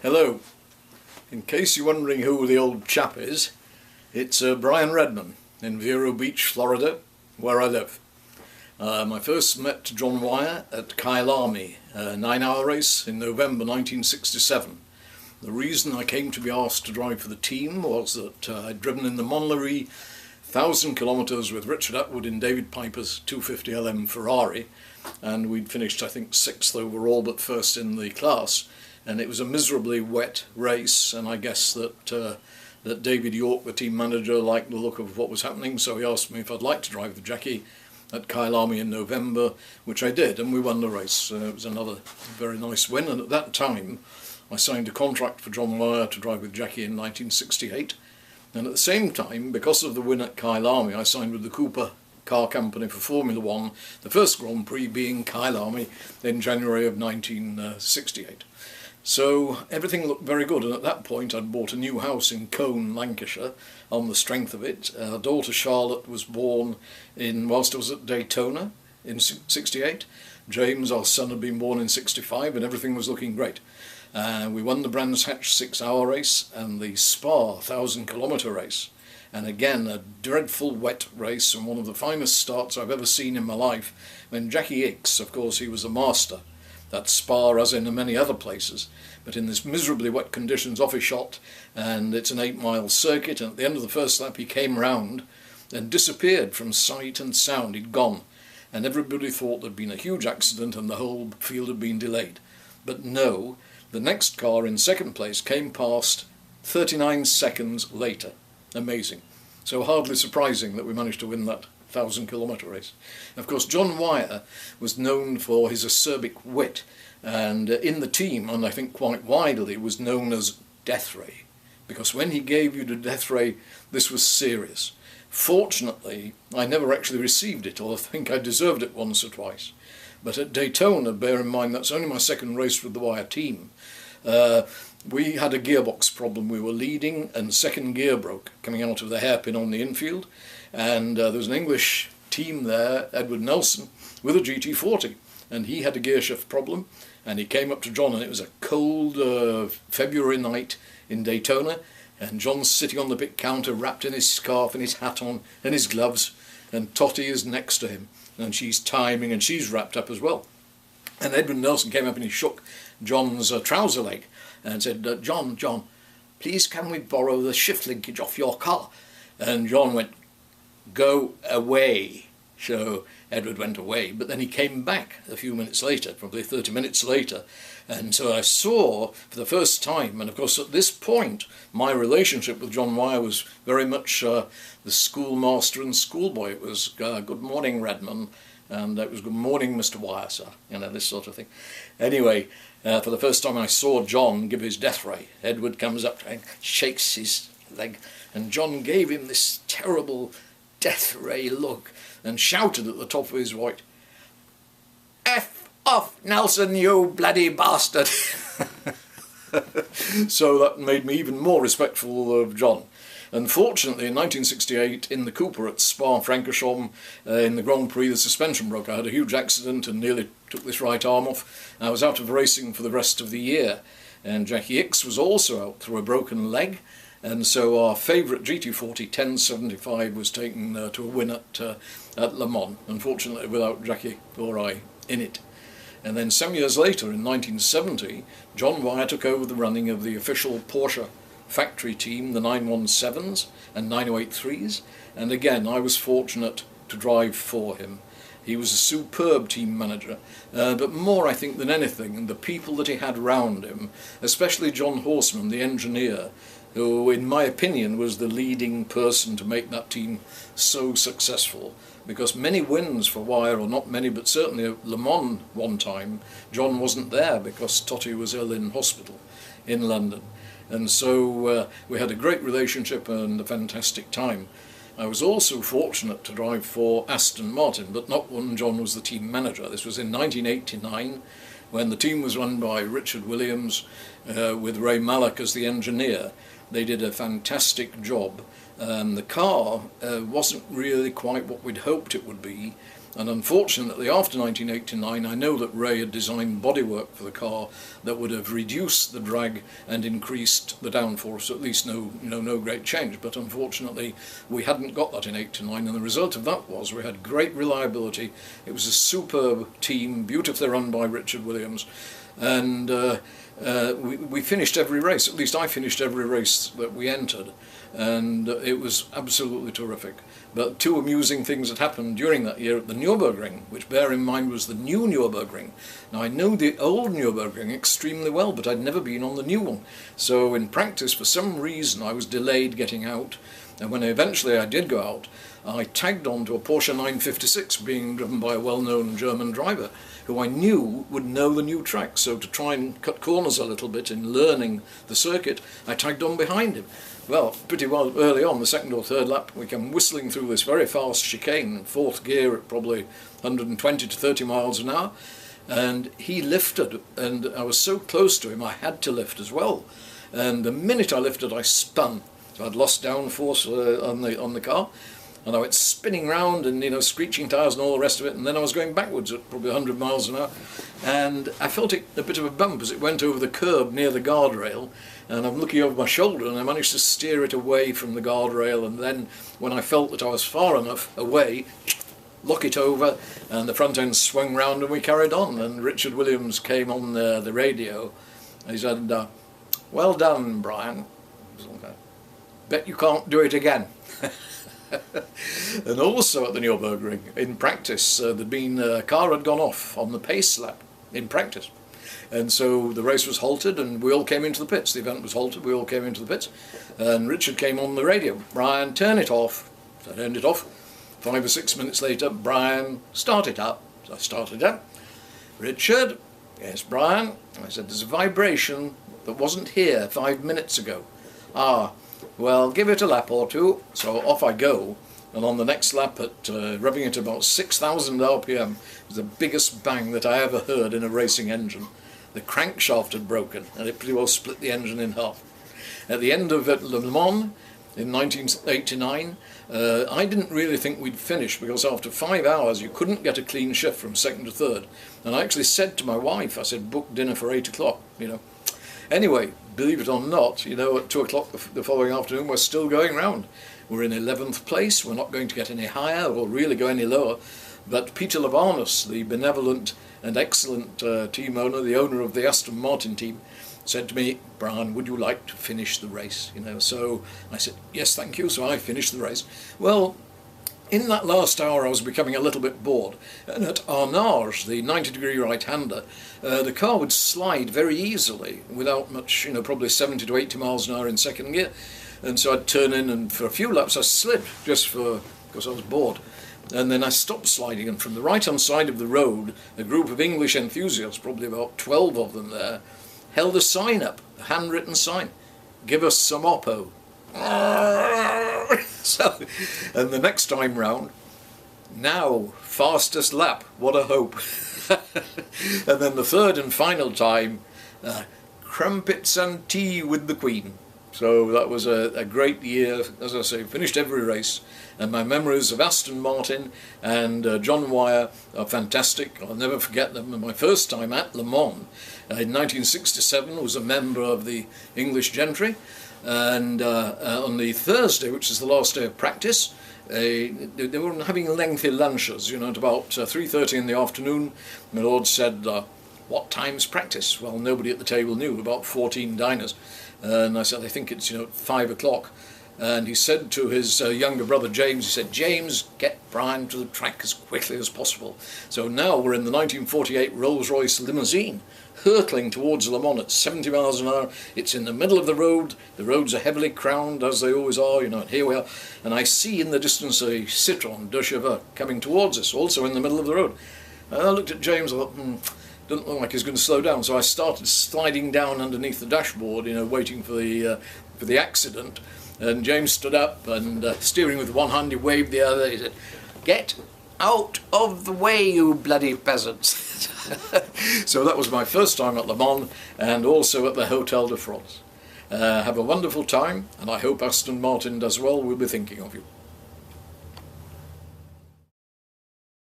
Hello. In case you're wondering who the old chap is, it's Brian Redman in Vero Beach, Florida, where I live. I first met John Wyer at Kyalami, a 9-hour race in November 1967. The reason I came to be asked to drive for the team was that I'd driven in the Montlhéry 1,000 kilometres with Richard Atwood in David Piper's 250LM Ferrari, and we'd finished, I think, 6th overall but first in the class. And it was a miserably wet race, and I guess that David York, the team manager, liked the look of what was happening, so he asked me if I'd like to drive the Jackie at Kyalami in November, which I did, and we won the race. It was another very nice win, and at that time I signed a contract for John Wyer to drive with Jackie in 1968, and at the same time, because of the win at Kyalami, I signed with the Cooper car company for Formula One, the first Grand Prix being Kyalami in January of 1968. So everything looked very good, and at that point I'd bought a new house in Colne, Lancashire, on the strength of it. Our daughter Charlotte was born whilst I was at Daytona in 68. James, our son, had been born in 65, and everything was looking great. We won the Brands Hatch 6-hour race and the Spa 1,000 kilometre race. And again, a dreadful wet race, and one of the finest starts I've ever seen in my life, when Jackie Hicks, of course he was a master, that Spa as in many other places, but in this miserably wet conditions off he shot, and it's an 8-mile circuit, and at the end of the first lap he came round and disappeared from sight and sound. He'd gone, and everybody thought there'd been a huge accident and the whole field had been delayed. But no, the next car in second place came past 39 seconds later. Amazing. So hardly surprising that we managed to win that 1,000 kilometre race. Of course, John Wyer was known for his acerbic wit, and in the team, and I think quite widely, was known as Death Ray, because when he gave you the Death Ray, this was serious. Fortunately, I never actually received it, or I think I deserved it once or twice. But at Daytona, bear in mind that's only my second race with the Wyer team, we had a gearbox problem. We were leading and second gear broke coming out of the hairpin on the infield, and there was an English team there, Edward Nelson, with a GT40, and he had a gearshift problem, and he came up to John, and it was a cold February night in Daytona, and John's sitting on the pit counter wrapped in his scarf and his hat on and his gloves, and Totty is next to him, and she's timing and she's wrapped up as well. And Edward Nelson came up and he shook John's trouser leg and said, John, please can we borrow the shift linkage off your car? And John went, go away. So Edward went away, but then he came back a few minutes later, probably 30 minutes later, and so I saw for the first time, and of course at this point my relationship with John Wyer was very much the schoolmaster and schoolboy. It was good morning, Redman, and it was good morning, Mr. Wyer, sir, you know, this sort of thing. Anyway, for the first time I saw John give his death ray. Edward comes up and shakes his leg, and John gave him this terrible death ray look and shouted at the top of his voice, F off, Nelson, you bloody bastard. So that made me even more respectful of John. Unfortunately, in 1968, in the Cooper at Spa-Francorchamps, in the Grand Prix, the suspension broke. I had a huge accident and nearly took this right arm off. I was out of racing for the rest of the year, and Jackie Hicks was also out through a broken leg, and so our favourite GT40 1075 was taken to a win at Le Mans, unfortunately without Jackie or I in it. And then some years later, in 1970, John Wyer took over the running of the official Porsche factory team, the 917s and 908-3s, and again I was fortunate to drive for him. He was a superb team manager, but more I think than anything, the people that he had round him, especially John Horseman, the engineer, who in my opinion was the leading person to make that team so successful, because many wins for Wyer, or not many but certainly at Le Mans one time, John wasn't there because Totty was ill in hospital in London. And so we had a great relationship and a fantastic time. I was also fortunate to drive for Aston Martin, but not when John was the team manager. This was in 1989, when the team was run by Richard Williams with Ray Mallock as the engineer. They did a fantastic job. The car wasn't really quite what we'd hoped it would be, And unfortunately, after 1989, I know that Ray had designed bodywork for the car that would have reduced the drag and increased the downforce, at least no great change. But unfortunately, we hadn't got that in 89, and the result of that was we had great reliability. It was a superb team, beautifully run by Richard Williams, and we finished every race. At least I finished every race that we entered, and it was absolutely terrific. But two amusing things that happened during that year at the Nürburgring, which, bear in mind, was the new Nürburgring. Now, I know the old Nürburgring extremely well, but I'd never been on the new one. So in practice, for some reason, I was delayed getting out. And when eventually I did go out, I tagged on to a Porsche 956 being driven by a well-known German driver who I knew would know the new track. So to try and cut corners a little bit in learning the circuit, I tagged on behind him. Well, pretty well early on, the second or third lap, we came whistling through this very fast chicane, fourth gear at probably 120 to 30 miles an hour, and he lifted, and I was so close to him I had to lift as well. And the minute I lifted, I spun. So I'd lost downforce on the car, and I went spinning round and screeching tyres and all the rest of it, and then I was going backwards at probably 100 miles an hour, and I felt a bit of a bump as it went over the curb near the guardrail, and I'm looking over my shoulder and I managed to steer it away from the guardrail, and then when I felt that I was far enough away, lock it over, and the front end swung round and we carried on. And Richard Williams came on the radio and he said, "Well done, Brian. Bet you can't do it again." And also at the Nürburgring, in practice, a car had gone off on the pace lap in practice. And so the race was halted and we all came into the pits. The event was halted, we all came into the pits. And Richard came on the radio, "Brian, turn it off." So I turned it off. 5 or 6 minutes later, "Brian, start it up." So I started up. "Richard." "Yes, Brian." I said, "There's a vibration that wasn't here 5 minutes ago." "Ah, well, give it a lap or two." So off I go. And on the next lap, revving at about 6,000 RPM, it was the biggest bang that I ever heard in a racing engine. The crankshaft had broken, and it pretty well split the engine in half. At the end of Le Mans in 1989, I didn't really think we'd finish, because after 5 hours you couldn't get a clean shift from second to third. And I actually said to my wife, I said, "Book dinner for 8 o'clock, Anyway, believe it or not, at 2 o'clock the following afternoon we're still going round. We're in 11th place, we're not going to get any higher or really go any lower. But Peter Labanus, the benevolent and excellent team owner, the owner of the Aston Martin team, said to me, "Brian, would you like to finish the race?" So I said, "Yes, thank you." So I finished the race. Well, in that last hour I was becoming a little bit bored, and at Arnage, the 90-degree right-hander, the car would slide very easily without much, probably 70 to 80 miles an hour in second gear. And so I'd turn in, and for a few laps I slid, because I was bored. And then I stopped sliding, and from the right-hand side of the road, a group of English enthusiasts, probably about 12 of them there, held a sign up, a handwritten sign, "Give us some Oppo." So, and the next time round, "Now, fastest lap, what a hope." And then the third and final time, "Crumpets and tea with the Queen." So that was a great year. As I say, finished every race, and my memories of Aston Martin and John Wyer are fantastic. I'll never forget them. And my first time at Le Mans in 1967 was a member of the English gentry, and on the Thursday, which is the last day of practice, they were having lengthy lunches, at about 3:30 in the afternoon. My lord said, "What time's practice?" Well, nobody at the table knew, about 14 diners. And I said, "I think it's 5 o'clock." And he said to his younger brother James, he said, "James, get Brian to the track as quickly as possible." So now we're in the 1948 Rolls-Royce limousine, hurtling towards Le Mans at 70 miles an hour. It's in the middle of the road. The roads are heavily crowned, as they always are, and here we are. And I see in the distance a Citroën de Cheveux coming towards us, also in the middle of the road. And I looked at James, I thought, doesn't look like he's going to slow down. So I started sliding down underneath the dashboard, waiting for the accident. And James stood up and steering with one hand, he waved the other. He said, "Get out of the way, you bloody peasants." So that was my first time at Le Mans, and also at the Hotel de France. Have a wonderful time, and I hope Aston Martin does well. We'll be thinking of you.